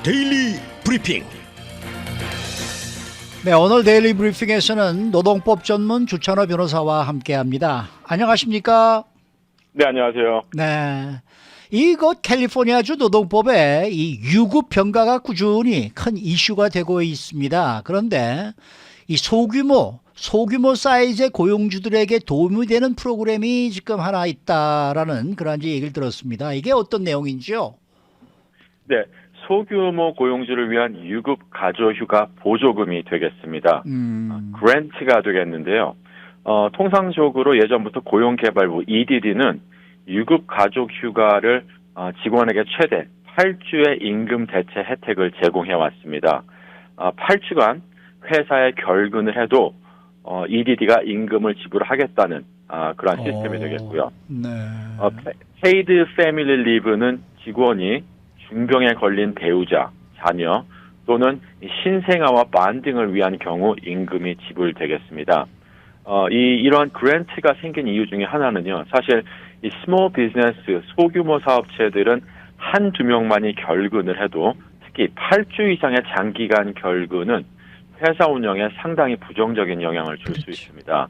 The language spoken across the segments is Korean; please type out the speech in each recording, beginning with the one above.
데일리 브리핑. 네, 오늘 데일리 브리핑에서는 노동법 전문 주찬호 변호사와 함께합니다. 안녕하십니까? 네, 안녕하세요. 네, 이곳 캘리포니아주 노동법에 이 유급 병가가 꾸준히 큰 이슈가 되고 있습니다. 그런데 이 소규모 사이즈의 고용주들에게 도움이 되는 프로그램이 지금 하나 있다라는 그런 얘기를 들었습니다. 이게 어떤 내용인지요? 네, 소규모 고용주를 위한 유급 가족휴가 보조금이 되겠습니다. 그랜트가 되겠는데요. 통상적으로 예전부터 고용개발부 EDD는 유급 가족휴가를 직원에게 최대 8주의 임금 대체 혜택을 제공해 왔습니다. 8주간 회사에 결근을 해도 EDD가 임금을 지불하겠다는 그러한 시스템이 되겠고요. 네. 페이드 패밀리 리브는 직원이 중병에 걸린 배우자, 자녀 또는 신생아와 반 등을 위한 경우 임금이 지불되겠습니다. 이러한 그랜트가 생긴 이유 중에 하나는요. 사실 이 스몰 비즈니스, 소규모 사업체들은 한두 명만이 결근을 해도 특히 8주 이상의 장기간 결근은 회사 운영에 상당히 부정적인 영향을 줄 수 있습니다.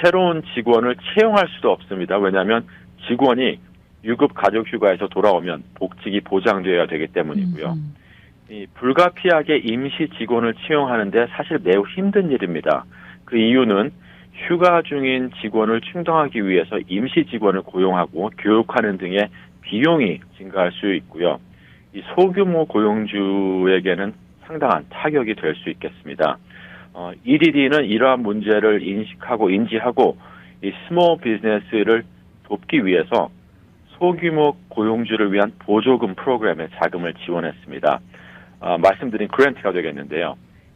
새로운 직원을 채용할 수도 없습니다. 왜냐하면 직원이 유급 가족휴가에서 돌아오면 복직이 보장되어야 되기 때문이고요. 이 불가피하게 임시 직원을 채용하는데 사실 매우 힘든 일입니다. 그 이유는 휴가 중인 직원을 충당하기 위해서 임시 직원을 고용하고 교육하는 등의 비용이 증가할 수 있고요. 이 소규모 고용주에게는 상당한 타격이 될 수 있겠습니다. EDD는 이러한 문제를 인지하고 이 스몰 비즈니스를 돕기 위해서 소규모 고용주를 위한 보조금 프로그램에 자금을 지원했습니다. 말씀드린 그랜트가 되겠는데요.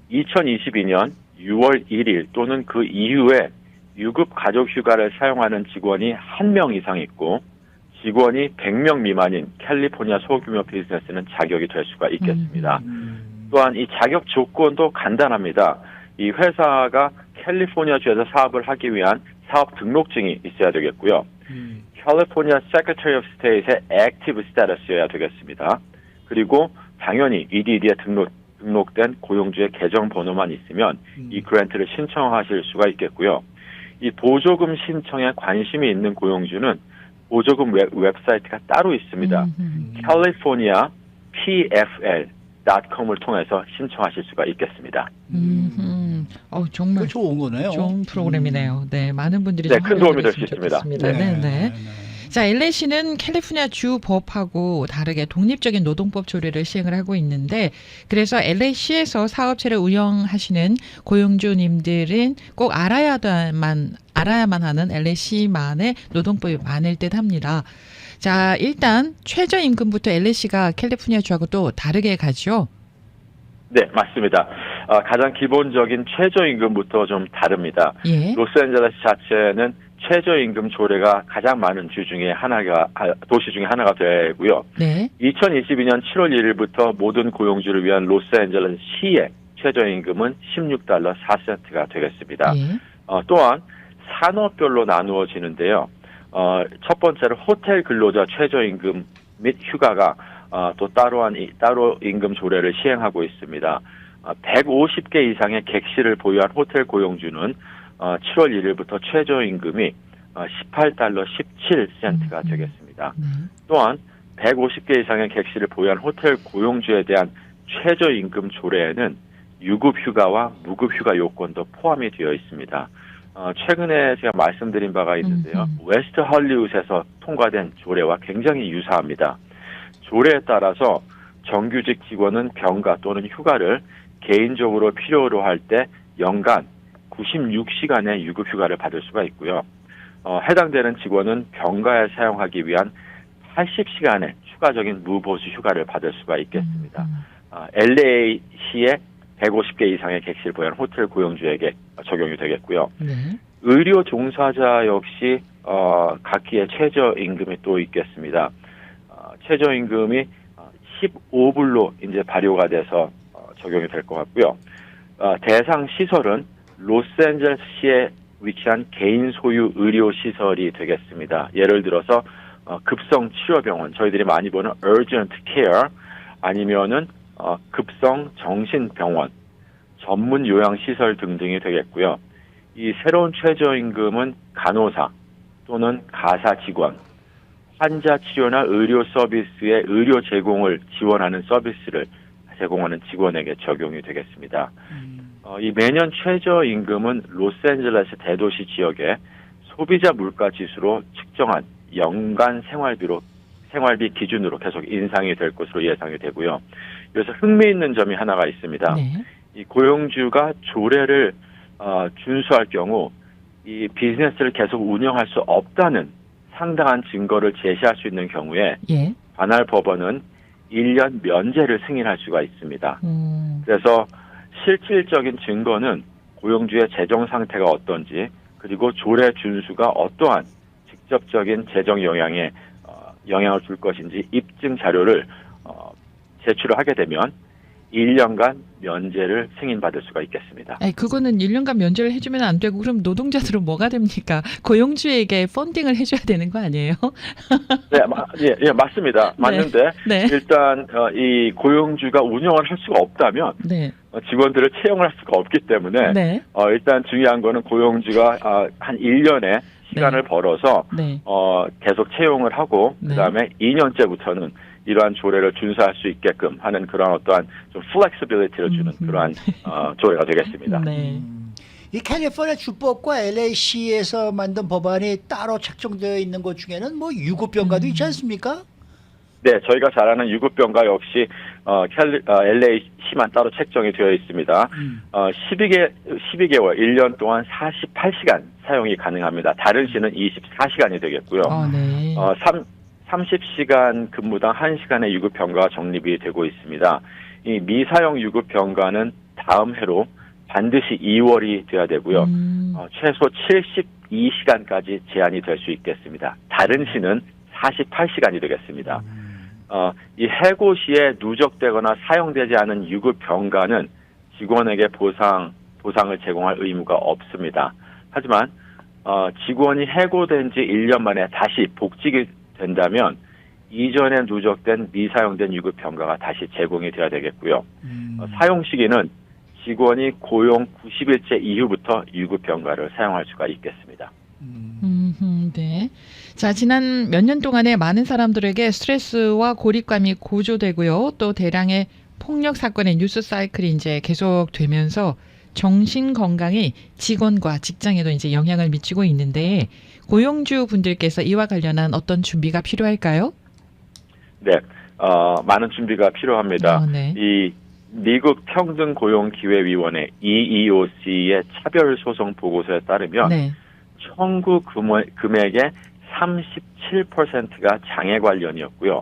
2022년 6월 1일 또는 그 이후에 유급 가족휴가를 사용하는 직원이 1명 이상 있고 직원이 100명 미만인 캘리포니아 소규모 비즈니스는 자격이 될 수가 있겠습니다. 또한 이 자격 조건도 간단합니다. 이 회사가 캘리포니아주에서 사업을 하기 위한 사업 등록증이 있어야 되겠고요. 캘리포니아 Secretary of State의 Active Status여야 되겠습니다. 그리고 당연히 EDD에 등록된 고용주의 계정번호만 있으면 이 그랜트를 신청하실 수가 있겠고요. 이 보조금 신청에 관심이 있는 고용주는 보조금 웹사이트가 따로 있습니다. California PFL.com을 통해서 신청하실 수가 있겠습니다. 정말 좋은 거네요. 좋은 프로그램이네요. 네, 많은 분들이 큰 도움이 될 수 있습니다. 네. 자, LA시는 캘리포니아 주 법하고 다르게 독립적인 노동법 조례를 시행을 하고 있는데, 그래서 LA시에서 사업체를 운영하시는 고용주님들은 꼭 알아야만 하는 LA시만의 노동법이 많을 듯합니다. 자, 일단 최저임금부터 LA시가 캘리포니아 주하고 또 다르게 가죠? 네, 맞습니다. 가장 기본적인 최저임금부터 좀 다릅니다. 예. 로스앤젤레스 자체는 최저임금 조례가 가장 많은 도시 중에 하나가 되고요. 네. 2022년 7월 1일부터 모든 고용주를 위한 로스앤젤레스 시의 최저임금은 $16 4센트가 되겠습니다. 예. 또한 산업별로 나누어지는데요. 첫 번째로 호텔 근로자 최저임금 및 휴가가 또 따로 임금 조례를 시행하고 있습니다. 150개 이상의 객실을 보유한 호텔 고용주는 7월 1일부터 최저임금이 $18 17센트가 되겠습니다. 또한 150개 이상의 객실을 보유한 호텔 고용주에 대한 최저임금 조례에는 유급휴가와 무급휴가 요건도 포함이 되어 있습니다. 최근에 제가 말씀드린 바가 있는데요. 웨스트 헐리우드에서 통과된 조례와 굉장히 유사합니다. 조례에 따라서 정규직 직원은 병가 또는 휴가를 개인적으로 필요로 할 때 연간 96시간의 유급휴가를 받을 수가 있고요. 해당되는 직원은 병가에 사용하기 위한 80시간의 추가적인 무보수 휴가를 받을 수가 있겠습니다. LA시의 150개 이상의 객실 보유한 호텔 고용주에게 적용이 되겠고요. 네. 의료 종사자 역시 각기의 최저임금이 또 있겠습니다. 최저임금이 15불로 이제 발효가 돼서 적용이 될 것 같고요. 대상 시설은 로스앤젤레스시에 위치한 개인 소유 의료 시설이 되겠습니다. 예를 들어서 급성 치료병원, 저희들이 많이 보는 urgent care, 아니면은 급성 정신병원, 전문 요양시설 등등이 되겠고요. 이 새로운 최저임금은 간호사 또는 가사 직원, 환자 치료나 의료 서비스의 의료 제공을 지원하는 서비스를 제공하는 직원에게 적용이 되겠습니다. 이 매년 최저임금은 로스앤젤레스 대도시 지역의 소비자 물가 지수로 측정한 연간 생활비 기준으로 계속 인상이 될 것으로 예상이 되고요. 여기서 흥미있는 점이 하나가 있습니다. 네. 이 고용주가 조례를 준수할 경우 이 비즈니스를 계속 운영할 수 없다는 상당한 증거를 제시할 수 있는 경우에 예. 관할 법원은 1년 면제를 승인할 수가 있습니다. 그래서 실질적인 증거는 고용주의 재정 상태가 어떤지 그리고 조례 준수가 어떠한 직접적인 재정 영향을 줄 것인지 입증 자료를 제출을 하게 되면 1년간 면제를 승인받을 수가 있겠습니다. 아니, 그거는 1년간 면제를 해주면 안 되고 그럼 노동자들은 뭐가 됩니까? 고용주에게 펀딩을 해줘야 되는 거 아니에요? 네, 맞습니다. 맞는데 네. 일단 이 고용주가 운영을 할 수가 없다면 네. 직원들을 채용을 할 수가 없기 때문에 네. 일단 중요한 거는 고용주가 한 1년에 시간을 벌어서 네. 계속 채용을 하고 네. 그다음에 2년째부터는 이러한 조례를 준수할 수 있게끔 하는 그런 어떠한 좀 플렉시빌리티를 주는 그러한 조례가 되겠습니다. 네. 이 캘리포니아 주법과 LA시에서 만든 법안이 따로 책정되어 있는 것 중에는 뭐 유급병가도 있지 않습니까? 네, 저희가 잘 아는 유급병가 역시 LA시만 따로 책정이 되어 있습니다. 12개월, 1년 동안 48시간 사용이 가능합니다. 다른 시는 24시간이 되겠고요. 네. 30시간 근무당 1시간의 유급병가가 적립이 되고 있습니다. 이 미사용 유급병가는 다음 해로 반드시 2월이 돼야 되고요. 최소 72시간까지 제한이 될 수 있겠습니다. 다른 시는 48시간이 되겠습니다. 이 해고 시에 누적되거나 사용되지 않은 유급병가는 직원에게 보상을 제공할 의무가 없습니다. 하지만 직원이 해고된 지 1년 만에 다시 복직이 된다면 이전에 누적된 미사용된 유급병가가 다시 제공이 돼야 되겠고요. 사용 시기는 직원이 고용 90일째 이후부터 유급병가를 사용할 수가 있겠습니다. 네. 자, 지난 몇 년 동안에 많은 사람들에게 스트레스와 고립감이 고조되고요. 또 대량의 폭력 사건의 뉴스 사이클이 이제 계속되면서 정신 건강이 직원과 직장에도 이제 영향을 미치고 있는데 고용주 분들께서 이와 관련한 어떤 준비가 필요할까요? 네, 많은 준비가 필요합니다. 네. 이 미국 평등고용기회위원회 EEOC의 차별소송 보고서에 따르면 네. 청구 금액의 37%가 장애 관련이었고요.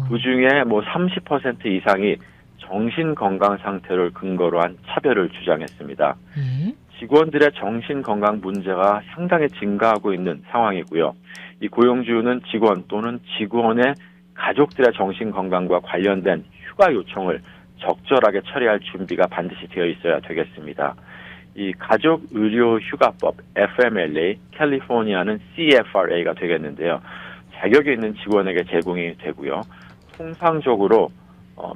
그 중에 뭐 30% 이상이 정신 건강 상태를 근거로 한 차별을 주장했습니다. 직원들의 정신 건강 문제가 상당히 증가하고 있는 상황이고요. 이 고용주는 직원 또는 직원의 가족들의 정신 건강과 관련된 휴가 요청을 적절하게 처리할 준비가 반드시 되어 있어야 되겠습니다. 이 가족의료휴가법 FMLA, 캘리포니아는 CFRA가 되겠는데요. 자격이 있는 직원에게 제공이 되고요. 통상적으로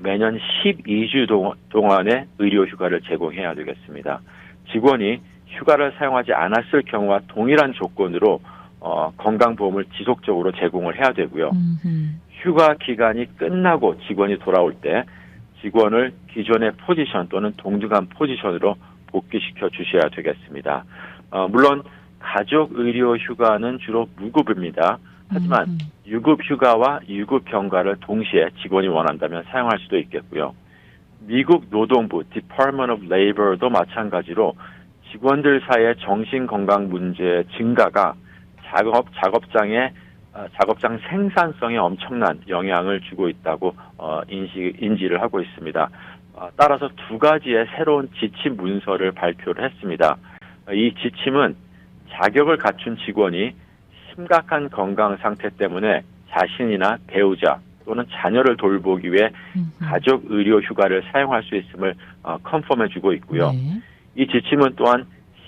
매년 12주 동안의 의료휴가를 제공해야 되겠습니다. 직원이 휴가를 사용하지 않았을 경우와 동일한 조건으로 건강보험을 지속적으로 제공을 해야 되고요. 휴가 기간이 끝나고 직원이 돌아올 때 직원을 기존의 포지션 또는 동등한 포지션으로 복귀시켜 주셔야 되겠습니다. 물론 가족의료휴가는 주로 무급입니다. 하지만 유급휴가와 유급병가를 동시에 직원이 원한다면 사용할 수도 있겠고요. 미국 노동부 Department of Labor도 마찬가지로 직원들 사이의 정신건강 문제의 증가가 작업장 생산성에 엄청난 영향을 주고 있다고 인지를 하고 있습니다. 따라서 두 가지의 새로운 지침 문서를 발표를 했습니다. 이 지침은 자격을 갖춘 직원이 심각한 건강 상태 때문에 자신이나 배우자 또는 자녀를 돌보기 위해 가족 의료 휴가를 사용할 수 있음을 컨펌해주고 있고요. 네. 이 지침은 또한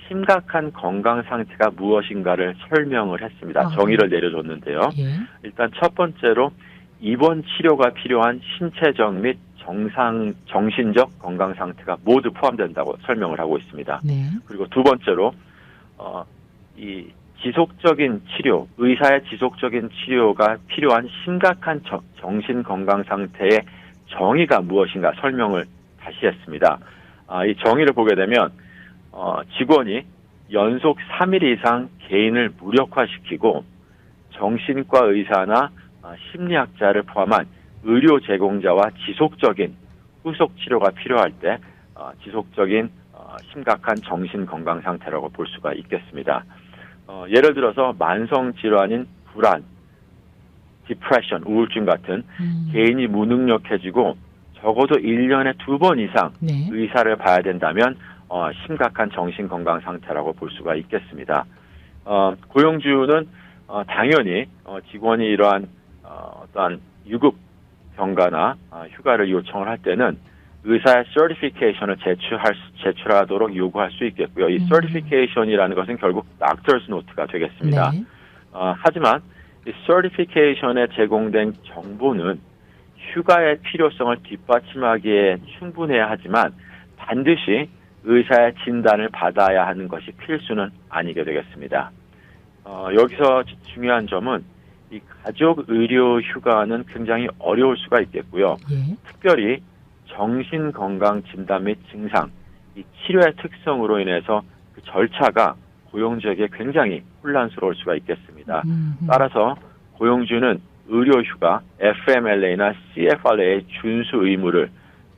심각한 건강 상태가 무엇인가를 설명을 했습니다. 정의를 내려줬는데요. 예. 일단 첫 번째로 입원 치료가 필요한 신체적 및 정신적 건강 상태가 모두 포함된다고 설명을 하고 있습니다. 네. 그리고 두 번째로 이 지속적인 치료, 의사의 지속적인 치료가 필요한 심각한 정신 건강 상태의 정의가 무엇인가 설명을 다시 했습니다. 이 정의를 보게 되면 직원이 연속 3일 이상 개인을 무력화시키고 정신과 의사나 심리학자를 포함한 의료 제공자와 지속적인 후속 치료가 필요할 때 지속적인 심각한 정신 건강 상태라고 볼 수가 있겠습니다. 예를 들어서 만성 질환인 불안, 디프레션, 우울증 같은 개인이 무능력해지고 적어도 1년에 2번 이상 네. 의사를 봐야 된다면 심각한 정신 건강 상태라고 볼 수가 있겠습니다. 고용주는 당연히 직원이 이러한 어떠한 유급 병가나 휴가를 요청을 할 때는 의사의 서티피케이션을 제출하도록 요구할 수 있겠고요. 이 서티피케이션이라는 것은 결국 doctor's note가 되겠습니다. 네. 하지만 이 서티피케이션에 제공된 정보는 휴가의 필요성을 뒷받침하기에 충분해야 하지만 반드시 의사의 진단을 받아야 하는 것이 필수는 아니게 되겠습니다. 여기서 중요한 점은 이 가족 의료 휴가는 굉장히 어려울 수가 있겠고요. 예. 특별히 정신건강 진단 및 증상, 이 치료의 특성으로 인해서 그 절차가 고용주에게 굉장히 혼란스러울 수가 있겠습니다. 따라서 고용주는 의료휴가, FMLA나 CFRA의 준수 의무를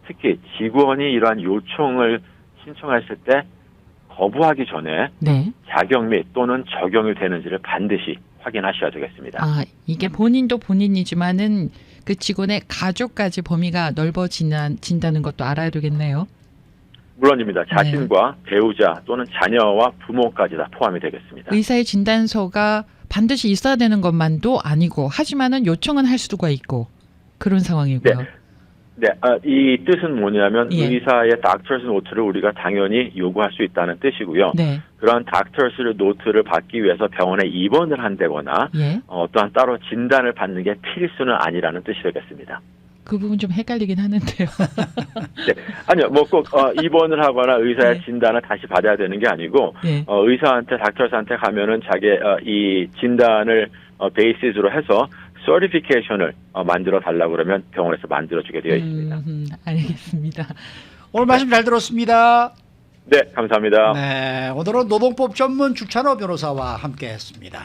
특히 직원이 이러한 요청을 신청했을 때 거부하기 전에 네. 자격 및 또는 적용이 되는지를 반드시 확인하셔야 되겠습니다. 이게 본인도 본인이지만은 그 직원의 가족까지 범위가 넓어진다는 것도 알아야 되겠네요. 물론입니다. 자신과 배우자 또는 자녀와 부모까지 다 포함이 되겠습니다. 의사의 진단서가 반드시 있어야 되는 것만도 아니고 하지만은 요청은 할 수가 있고 그런 상황이고요. 네, 이 뜻은 뭐냐면 예. 의사의 doctor's note를 우리가 당연히 요구할 수 있다는 뜻이고요. 네. 그런 doctor's note를 받기 위해서 병원에 입원을 한다거나 예. 또한 따로 진단을 받는 게 필수는 아니라는 뜻이 되겠습니다. 그 부분 좀 헷갈리긴 하는데요. 네, 아니요, 뭐 꼭 입원을 하거나 의사의 네. 진단을 다시 받아야 되는 게 아니고 예. 의사한테 닥터스한테 가면은 자기 이 진단을 베이시스로 해서 서티피케이션을 만들어 달라고 그러면 병원에서 만들어주게 되어 있습니다. 알겠습니다. 오늘 말씀 잘 들었습니다. 네, 감사합니다. 네, 오늘은 노동법 전문 주찬호 변호사와 함께했습니다.